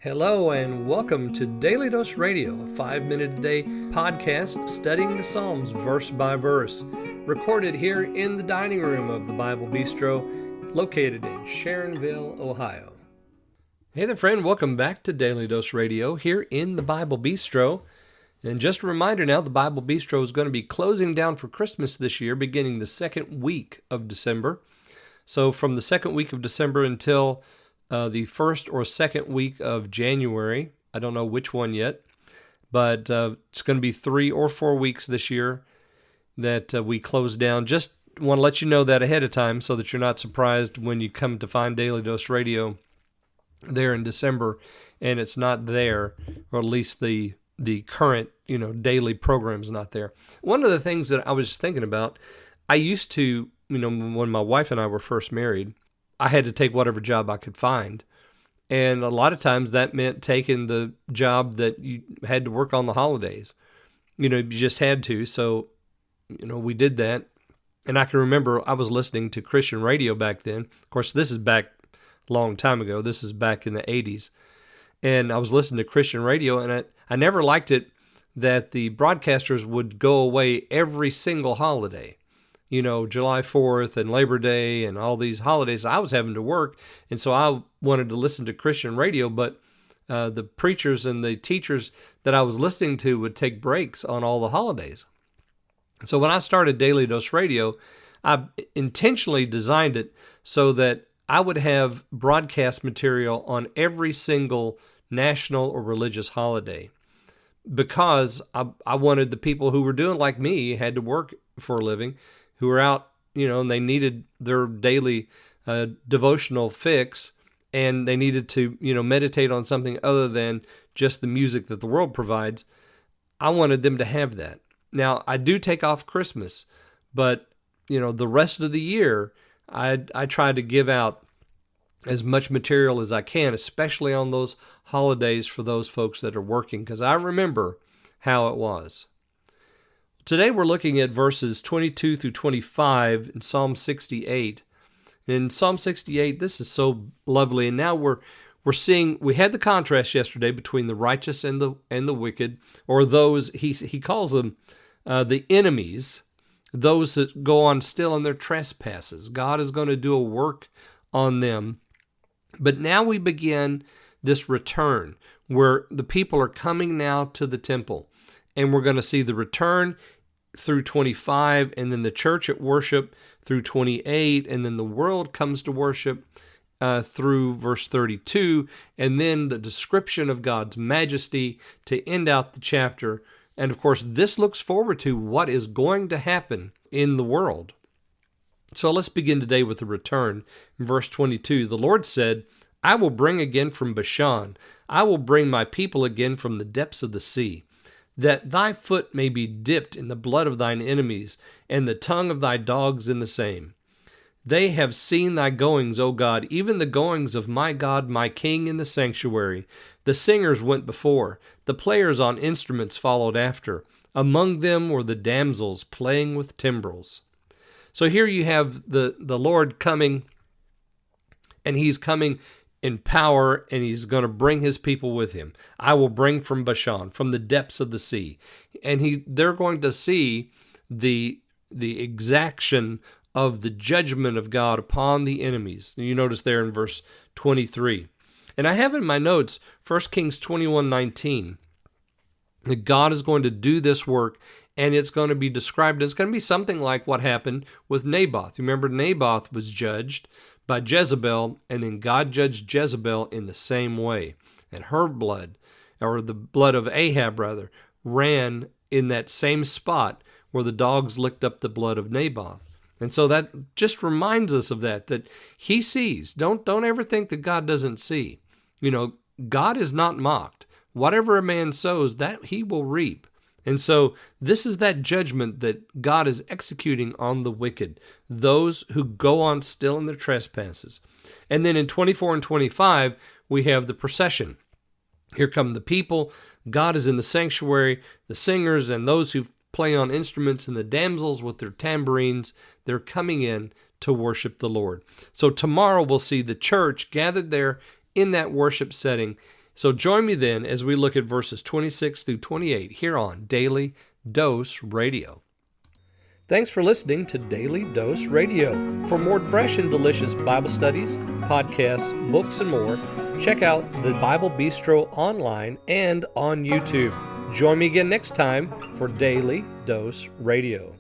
Hello and welcome to Daily Dose Radio, a 5-minute-a-day podcast studying the Psalms verse by verse, recorded here in the dining room of the Bible Bistro, located in Sharonville, Ohio. Hey there, friend. Welcome back to Daily Dose Radio here in the Bible Bistro. And just a reminder now, the Bible Bistro is going to be closing down for Christmas this year, beginning the second week of December. So from the second week of December until the first or second week of January. I don't know which one yet, but it's going to be 3 or 4 weeks this year that we close down. Just want to let you know that ahead of time so that you're not surprised when you come to find Daily Dose Radio there in December and it's not there, or at least the current daily program's not there. One of the things that I was just thinking about, I used to, when my wife and I were first married, I had to take whatever job I could find. And a lot of times that meant taking the job that you had to work on the holidays. You just had to. So, we did that. And I can remember I was listening to Christian radio back then. Of course, this is back a long time ago. This is back in the 80s. And I was listening to Christian radio, and I never liked it that the broadcasters would go away every single holiday. July 4th and Labor Day and all these holidays, I was having to work, and so I wanted to listen to Christian radio, but the preachers and the teachers that I was listening to would take breaks on all the holidays. So when I started Daily Dose Radio, I intentionally designed it so that I would have broadcast material on every single national or religious holiday, because I wanted the people who were doing like me, had to work for a living, who were out, and they needed their daily devotional fix, and they needed to, meditate on something other than just the music that the world provides. I wanted them to have that. Now, I do take off Christmas, but, the rest of the year, I try to give out as much material as I can, especially on those holidays for those folks that are working, because I remember how it was. Today we're looking at verses 22 through 25 in Psalm 68. In Psalm 68, this is so lovely, and now we're seeing, we had the contrast yesterday between the righteous and the wicked, or those, he calls them the enemies, those that go on still in their trespasses. God is going to do a work on them. But now we begin this return where the people are coming now to the temple. And we're going to see the return through 25, and then the church at worship through 28, and then the world comes to worship through verse 32, and then the description of God's majesty to end out the chapter. And of course, this looks forward to what is going to happen in the world. So let's begin today with the return. In verse 22, the Lord said, "I will bring again from Bashan, I will bring my people again from the depths of the sea, that thy foot may be dipped in the blood of thine enemies, and the tongue of thy dogs in the same. They have seen thy goings, O God, even the goings of my God, my King, in the sanctuary. The singers went before, the players on instruments followed after. Among them were the damsels playing with timbrels." So here you have the Lord coming, and he's coming in power, and he's going to bring his people with him. I will bring from Bashan, from the depths of the sea. And they're going to see the exaction of the judgment of God upon the enemies. You notice there in verse 23. And I have in my notes 1 Kings 21:19, that God is going to do this work, and it's going to be described. It's going to be something like what happened with Naboth. You remember Naboth was judged by Jezebel, and then God judged Jezebel in the same way. And her blood, or the blood of Ahab rather, ran in that same spot where the dogs licked up the blood of Naboth. And so that just reminds us of that he sees. Don't ever think that God doesn't see. God is not mocked. Whatever a man sows, that he will reap. And so this is that judgment that God is executing on the wicked, those who go on still in their trespasses. And then in 24 and 25, we have the procession. Here come the people. God is in the sanctuary, the singers and those who play on instruments, and the damsels with their tambourines. They're coming in to worship the Lord. So tomorrow we'll see the church gathered there in that worship setting, So join me then as we look at verses 26 through 28 here on Daily Dose Radio. Thanks for listening to Daily Dose Radio. For more fresh and delicious Bible studies, podcasts, books, and more, check out the Bible Bistro online and on YouTube. Join me again next time for Daily Dose Radio.